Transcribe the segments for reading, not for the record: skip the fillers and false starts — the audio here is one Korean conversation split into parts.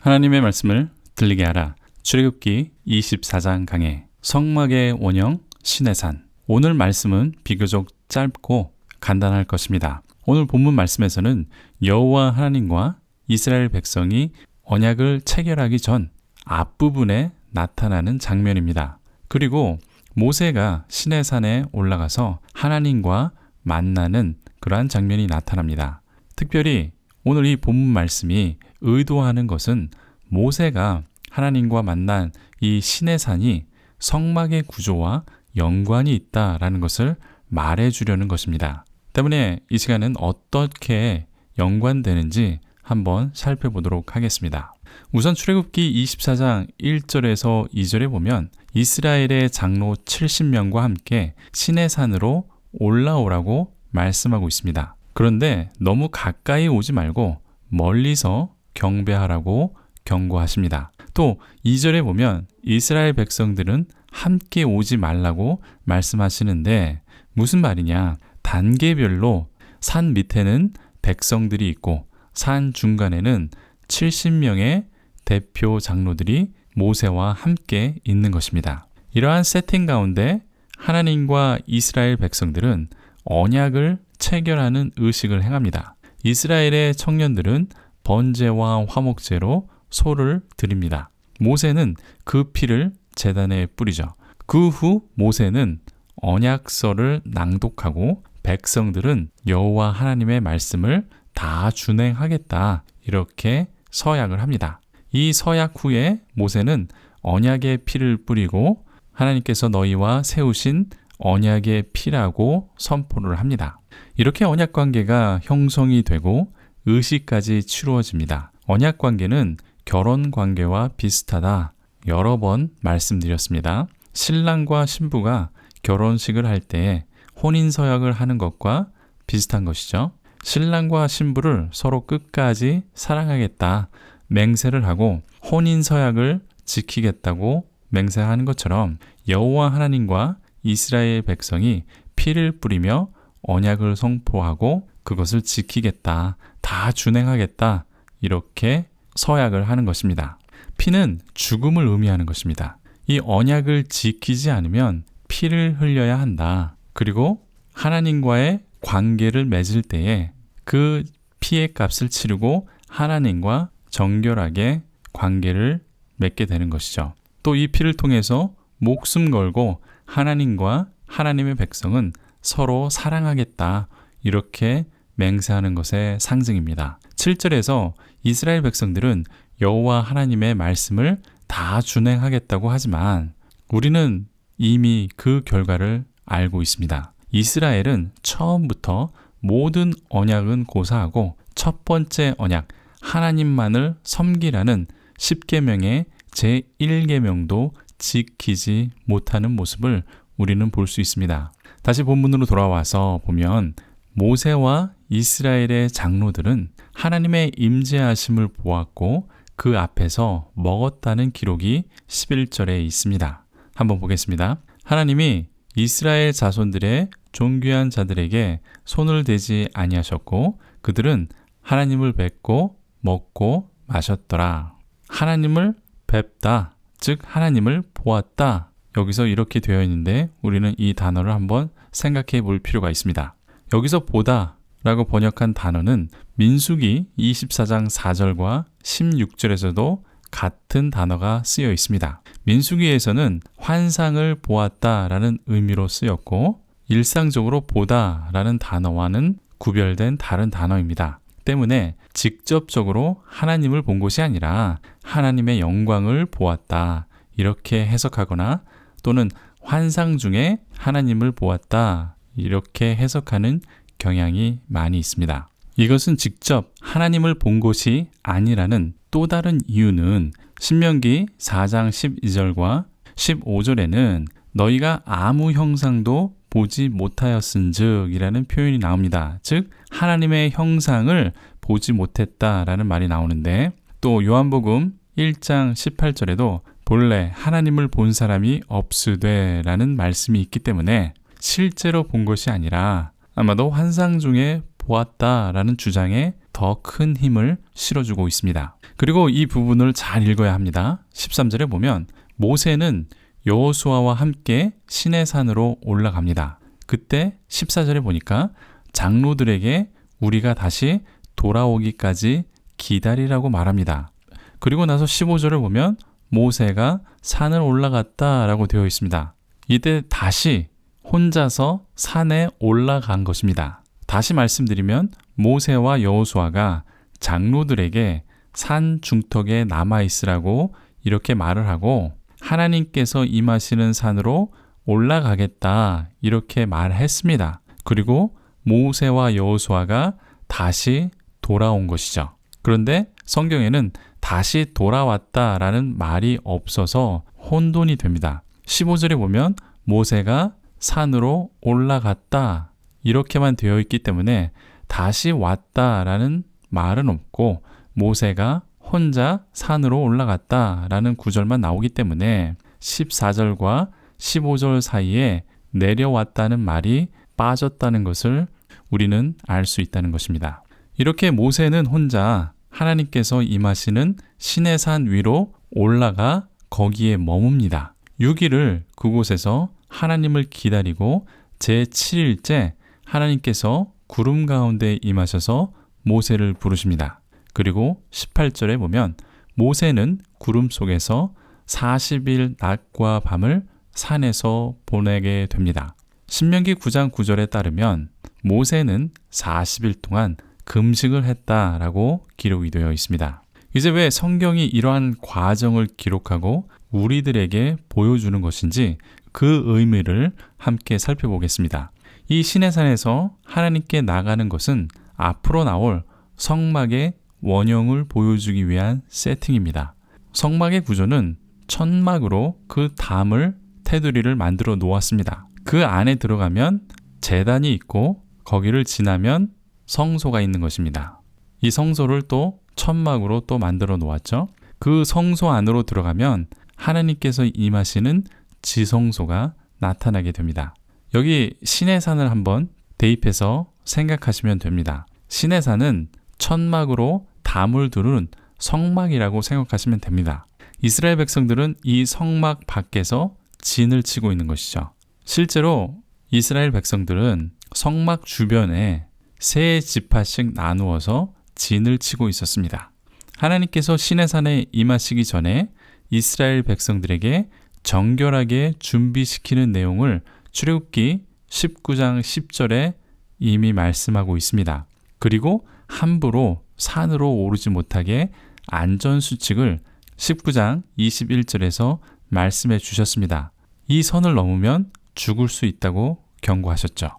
하나님의 말씀을 들리게 하라. 출애굽기 24장 강해. 성막의 원형 시내산. 오늘 말씀은 비교적 짧고 간단할 것입니다. 오늘 본문 말씀에서는 여호와 하나님과 이스라엘 백성이 언약을 체결하기 전 앞부분에 나타나는 장면입니다. 그리고 모세가 시내산에 올라가서 하나님과 만나는 그러한 장면이 나타납니다. 특별히 오늘 이 본문 말씀이 의도하는 것은 모세가 하나님과 만난 이 시내산이 성막의 구조와 연관이 있다라는 것을 말해주려는 것입니다. 때문에 이 시간은 어떻게 연관되는지 한번 살펴보도록 하겠습니다. 우선 출애굽기 24장 1절에서 2절에 보면 이스라엘의 장로 70명과 함께 시내산으로 올라오라고 말씀하고 있습니다. 그런데 너무 가까이 오지 말고 멀리서 경배하라고 경고하십니다. 또 2절에 보면 이스라엘 백성들은 함께 오지 말라고 말씀하시는데 무슨 말이냐? 단계별로 산 밑에는 백성들이 있고 산 중간에는 70명의 대표 장로들이 모세와 함께 있는 것입니다. 이러한 세팅 가운데 하나님과 이스라엘 백성들은 언약을 체결하는 의식을 행합니다. 이스라엘의 청년들은 번제와 화목제로 소를 드립니다. 모세는 그 피를 제단에 뿌리죠. 그 후 모세는 언약서를 낭독하고 백성들은 여호와 하나님의 말씀을 다 준행하겠다 이렇게 서약을 합니다. 이 서약 후에 모세는 언약의 피를 뿌리고 하나님께서 너희와 세우신 언약의 피라고 선포를 합니다. 이렇게 언약 관계가 형성이 되고 의식까지 치루어집니다. 언약 관계는 결혼 관계와 비슷하다 여러 번 말씀드렸습니다. 신랑과 신부가 결혼식을 할 때 혼인서약을 하는 것과 비슷한 것이죠. 신랑과 신부를 서로 끝까지 사랑하겠다 맹세를 하고 혼인서약을 지키겠다고 맹세하는 것처럼 여호와 하나님과 이스라엘 백성이 피를 뿌리며 언약을 선포하고 그것을 지키겠다, 다 준행하겠다 이렇게 서약을 하는 것입니다. 피는 죽음을 의미하는 것입니다. 이 언약을 지키지 않으면 피를 흘려야 한다. 그리고 하나님과의 관계를 맺을 때에 그 피의 값을 치르고 하나님과 정결하게 관계를 맺게 되는 것이죠. 또 이 피를 통해서 목숨 걸고 하나님과 하나님의 백성은 서로 사랑하겠다 이렇게 맹세하는 것의 상징입니다. 7절에서 이스라엘 백성들은 여호와 하나님의 말씀을 다 준행하겠다고 하지만 우리는 이미 그 결과를 알고 있습니다. 이스라엘은 처음부터 모든 언약은 고사하고 첫 번째 언약 하나님만을 섬기라는 10계명의 제1계명도 지키지 못하는 모습을 우리는 볼 수 있습니다. 다시 본문으로 돌아와서 보면 모세와 이스라엘의 장로들은 하나님의 임재하심을 보았고 그 앞에서 먹었다는 기록이 11절에 있습니다. 한번 보겠습니다. 하나님이 이스라엘 자손들의 존귀한 자들에게 손을 대지 아니하셨고 그들은 하나님을 뵙고 먹고 마셨더라. 하나님을 뵙다, 즉 하나님을 보았다. 여기서 이렇게 되어 있는데 우리는 이 단어를 한번 생각해 볼 필요가 있습니다. 여기서 보다 라고 번역한 단어는 민수기 24장 4절과 16절에서도 같은 단어가 쓰여 있습니다. 민수기에서는 환상을 보았다라는 의미로 쓰였고 일상적으로 보다라는 단어와는 구별된 다른 단어입니다. 때문에 직접적으로 하나님을 본 것이 아니라 하나님의 영광을 보았다 이렇게 해석하거나 또는 환상 중에 하나님을 보았다 이렇게 해석하는 경향이 많이 있습니다. 이것은 직접 하나님을 본 것이 아니라는 또 다른 이유는 신명기 4장 12절과 15절에는 너희가 아무 형상도 보지 못하였은즉 이라는 표현이 나옵니다. 즉 하나님의 형상을 보지 못했다라는 말이 나오는데 또 요한복음 1장 18절에도 본래 하나님을 본 사람이 없으되 라는 말씀이 있기 때문에 실제로 본 것이 아니라 아마도 환상 중에 보았다라는 주장에 더 큰 힘을 실어주고 있습니다. 그리고 이 부분을 잘 읽어야 합니다. 13절에 보면 모세는 여호수아와 함께 시내산으로 올라갑니다. 그때 14절에 보니까 장로들에게 우리가 다시 돌아오기까지 기다리라고 말합니다. 그리고 나서 15절을 보면 모세가 산을 올라갔다라고 되어 있습니다. 이때 다시 혼자서 산에 올라간 것입니다. 다시 말씀드리면 모세와 여호수아가 장로들에게 산 중턱에 남아있으라고 이렇게 말을 하고 하나님께서 임하시는 산으로 올라가겠다 이렇게 말했습니다. 그리고 모세와 여호수아가 다시 돌아온 것이죠. 그런데 성경에는 다시 돌아왔다라는 말이 없어서 혼돈이 됩니다. 15절에 보면 모세가 산으로 올라갔다 이렇게만 되어 있기 때문에 다시 왔다라는 말은 없고 모세가 혼자 산으로 올라갔다라는 구절만 나오기 때문에 14절과 15절 사이에 내려왔다는 말이 빠졌다는 것을 우리는 알 수 있다는 것입니다. 이렇게 모세는 혼자 하나님께서 임하시는 시내산 위로 올라가 거기에 머뭅니다. 6일을 그곳에서 하나님을 기다리고 제7일째 하나님께서 구름 가운데 임하셔서 모세를 부르십니다. 그리고 18절에 보면 모세는 구름 속에서 40일 낮과 밤을 산에서 보내게 됩니다. 신명기 9장 9절에 따르면 모세는 40일 동안 금식을 했다라고 기록이 되어 있습니다. 이제 왜 성경이 이러한 과정을 기록하고 우리들에게 보여주는 것인지 그 의미를 함께 살펴보겠습니다. 이 시내산에서 하나님께 나가는 것은 앞으로 나올 성막의 원형을 보여주기 위한 세팅입니다. 성막의 구조는 천막으로 그 담을 테두리를 만들어 놓았습니다. 그 안에 들어가면 제단이 있고 거기를 지나면 성소가 있는 것입니다. 이 성소를 또 천막으로 또 만들어 놓았죠. 그 성소 안으로 들어가면 하나님께서 임하시는 지성소가 나타나게 됩니다. 여기 시내산을 한번 대입해서 생각하시면 됩니다. 시내산은 천막으로 담을 두른 성막이라고 생각하시면 됩니다. 이스라엘 백성들은 이 성막 밖에서 진을 치고 있는 것이죠. 실제로 이스라엘 백성들은 성막 주변에 세 지파씩 나누어서 진을 치고 있었습니다. 하나님께서 시내산에 임하시기 전에 이스라엘 백성들에게 정결하게 준비시키는 내용을 출애굽기 19장 10절에 이미 말씀하고 있습니다. 그리고 함부로 산으로 오르지 못하게 안전수칙을 19장 21절에서 말씀해 주셨습니다. 이 선을 넘으면 죽을 수 있다고 경고하셨죠.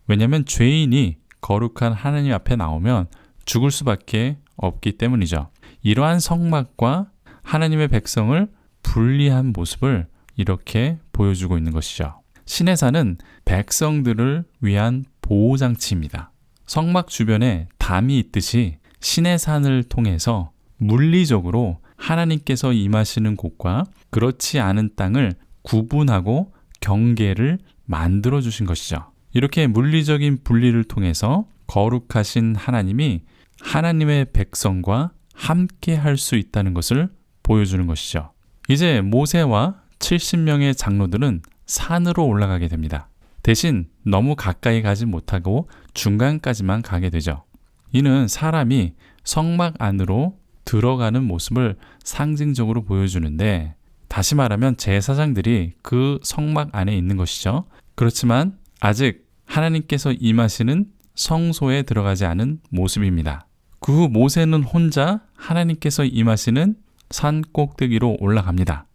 왜냐하면 죄인이 거룩한 하나님 앞에 나오면 죽을 수밖에 없기 때문이죠. 이러한 성막과 하나님의 백성을 분리한 모습을 이렇게 보여주고 있는 것이죠. 시내산은 백성들을 위한 보호장치입니다. 성막 주변에 담이 있듯이 시내산을 통해서 물리적으로 하나님께서 임하시는 곳과 그렇지 않은 땅을 구분하고 경계를 만들어 주신 것이죠. 이렇게 물리적인 분리를 통해서 거룩하신 하나님이 하나님의 백성과 함께 할 수 있다는 것을 보여주는 것이죠. 이제 모세와 70명의 장로들은 산으로 올라가게 됩니다. 대신 너무 가까이 가지 못하고 중간까지만 가게 되죠. 이는 사람이 성막 안으로 들어가는 모습을 상징적으로 보여주는데, 다시 말하면 제사장들이 그 성막 안에 있는 것이죠. 그렇지만 아직 하나님께서 임하시는 성소에 들어가지 않은 모습입니다. 그 후 모세는 혼자 하나님께서 임하시는 산 꼭대기로 올라갑니다.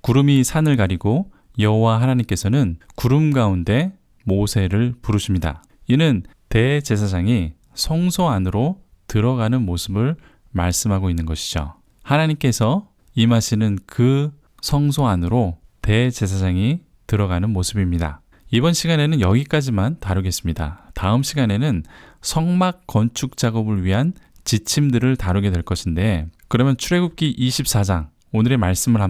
구름이 산을 가리고 여호와 하나님께서는 구름 가운데 모세를 부르십니다. 이는 대제사장이 성소 안으로 들어가는 모습을 말씀하고 있는 것이죠. 하나님께서 임하시는 그 성소 안으로 대제사장이 들어가는 모습입니다. 이번 시간에는 여기까지만 다루겠습니다. 다음 시간에는 성막 건축 작업을 위한 지침들을 다루게 될 것인데, 그러면 출애굽기 24장 오늘의 말씀을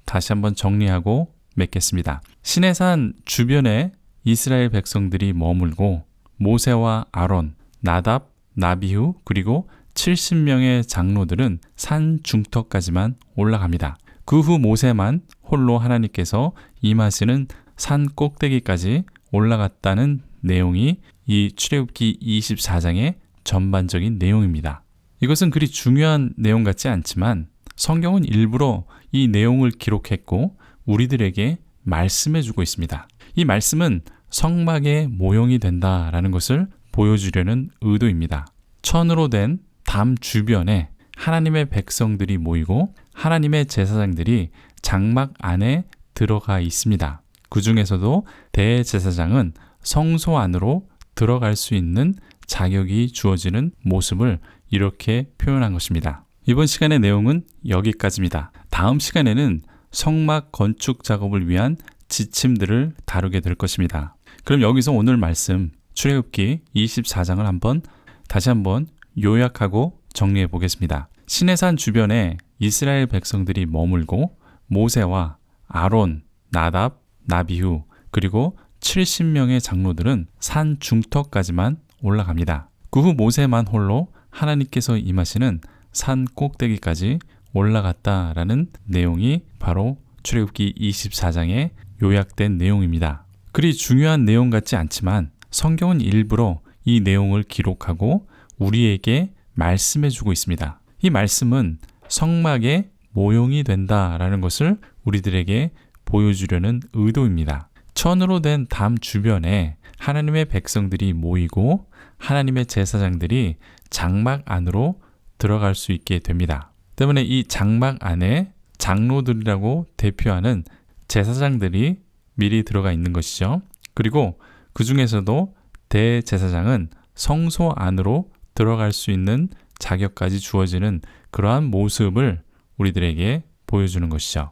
다시 한번 정리하고 맺겠습니다. 시내산 주변에 이스라엘 백성들이 머물고 모세와 아론, 나답, 나비후 그리고 70명의 장로들은 산 중턱까지만 올라갑니다. 그 후 모세만 홀로 하나님께서 임하시는 산 꼭대기까지 올라갔다는 내용이 이 출애굽기 24장의 전반적인 내용입니다. 이것은 그리 중요한 내용 같지 않지만 성경은 일부러 이 내용을 기록했고 우리들에게 말씀해주고 있습니다. 이 말씀은 성막의 모형이 된다라는 것을 보여주려는 의도입니다. 천으로 된 담 주변에 하나님의 백성들이 모이고 하나님의 제사장들이 장막 안에 들어가 있습니다. 그 중에서도 대제사장은 성소 안으로 들어갈 수 있는 자격이 주어지는 모습을 이렇게 표현한 것입니다. 이번 시간의 내용은 여기까지입니다. 다음 시간에는 성막 건축 작업을 위한 지침들을 다루게 될 것입니다. 그럼 여기서 오늘 말씀 출애굽기 24장을 다시 한번 요약하고 정리해 보겠습니다. 시내산 주변에 이스라엘 백성들이 머물고 모세와 아론, 나답, 나비후 그리고 70명의 장로들은 산 중턱까지만 올라갑니다. 그 후 모세만 홀로 하나님께서 임하시는 산 꼭대기까지 올라갔다라는 내용이 바로 출애굽기 24장에 요약된 내용입니다. 그리 중요한 내용 같지 않지만 성경은 일부러 이 내용을 기록하고 우리에게 말씀해주고 있습니다. 이 말씀은 성막의 모형이 된다라는 것을 우리들에게 보여주려는 의도입니다. 천으로 된 담 주변에 하나님의 백성들이 모이고 하나님의 제사장들이 장막 안으로 들어갈 수 있게 됩니다. 때문에 이 장막 안에 장로들이라고 대표하는 제사장들이 미리 들어가 있는 것이죠. 그리고 그 중에서도 대제사장은 성소 안으로 들어갈 수 있는 자격까지 주어지는 그러한 모습을 우리들에게 보여주는 것이죠.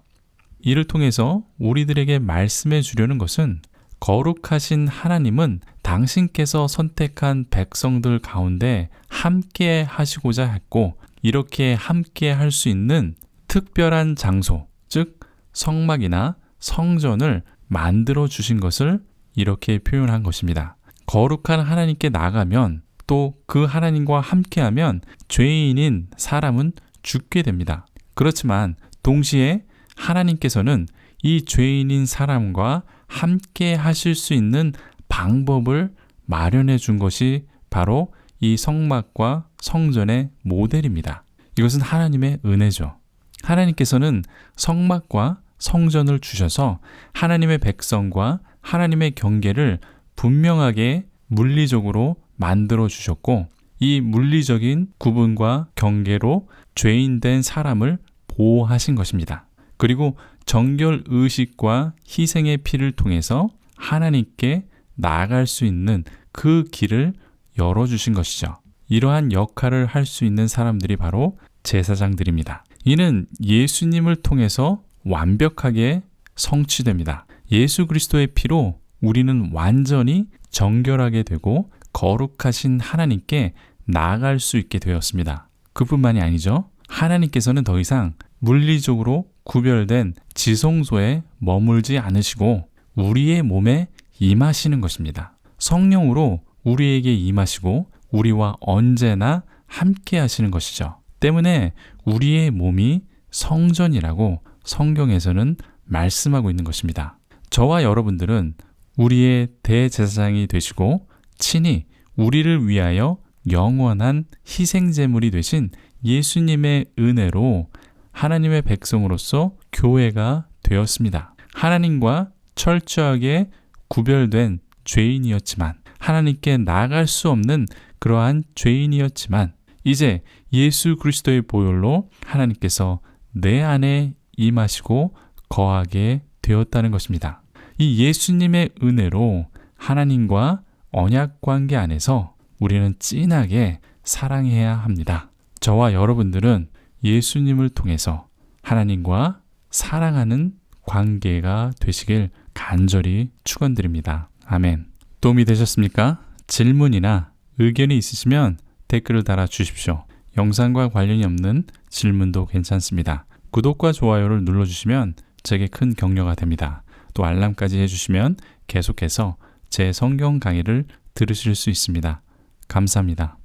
이를 통해서 우리들에게 말씀해 주려는 것은 거룩하신 하나님은 당신께서 선택한 백성들 가운데 함께 하시고자 했고 이렇게 함께 할 수 있는 특별한 장소, 즉 성막이나 성전을 만들어 주신 것을 이렇게 표현한 것입니다. 거룩한 하나님께 나가면 또 그 하나님과 함께하면 죄인인 사람은 죽게 됩니다. 그렇지만 동시에 하나님께서는 이 죄인인 사람과 함께 하실 수 있는 방법을 마련해 준 것이 바로 이 성막과 성전의 모델입니다. 이것은 하나님의 은혜죠. 하나님께서는 성막과 성전을 주셔서 하나님의 백성과 하나님의 경계를 분명하게 물리적으로 만들어 주셨고 이 물리적인 구분과 경계로 죄인된 사람을 보호하신 것입니다. 그리고 정결 의식과 희생의 피를 통해서 하나님께 나아갈 수 있는 그 길을 열어주신 것이죠. 이러한 역할을 할 수 있는 사람들이 바로 제사장들입니다. 이는 예수님을 통해서 완벽하게 성취됩니다. 예수 그리스도의 피로 우리는 완전히 정결하게 되고 거룩하신 하나님께 나아갈 수 있게 되었습니다. 그뿐만이 아니죠. 하나님께서는 더 이상 물리적으로 구별된 지성소에 머물지 않으시고 우리의 몸에 임하시는 것입니다. 성령으로 우리에게 임하시고 우리와 언제나 함께 하시는 것이죠. 때문에 우리의 몸이 성전이라고 성경에서는 말씀하고 있는 것입니다. 저와 여러분들은 우리의 대제사장이 되시고 친히 우리를 위하여 영원한 희생제물이 되신 예수님의 은혜로 하나님의 백성으로서 교회가 되었습니다. 하나님과 철저하게 구별된 죄인이었지만 하나님께 나아갈 수 없는 그러한 죄인이었지만 이제 예수 그리스도의 보혈로 하나님께서 내 안에 임하시고 거하게 되었다는 것입니다. 이 예수님의 은혜로 하나님과 언약 관계 안에서 우리는 진하게 사랑해야 합니다. 저와 여러분들은 예수님을 통해서 하나님과 사랑하는 관계가 되시길 간절히 축원드립니다. 아멘. 도움이 되셨습니까? 질문이나 의견이 있으시면 댓글을 달아 주십시오. 영상과 관련이 없는 질문도 괜찮습니다. 구독과 좋아요를 눌러주시면 제게 큰 격려가 됩니다. 또 알람까지 해주시면 계속해서 제 성경 강의를 들으실 수 있습니다. 감사합니다.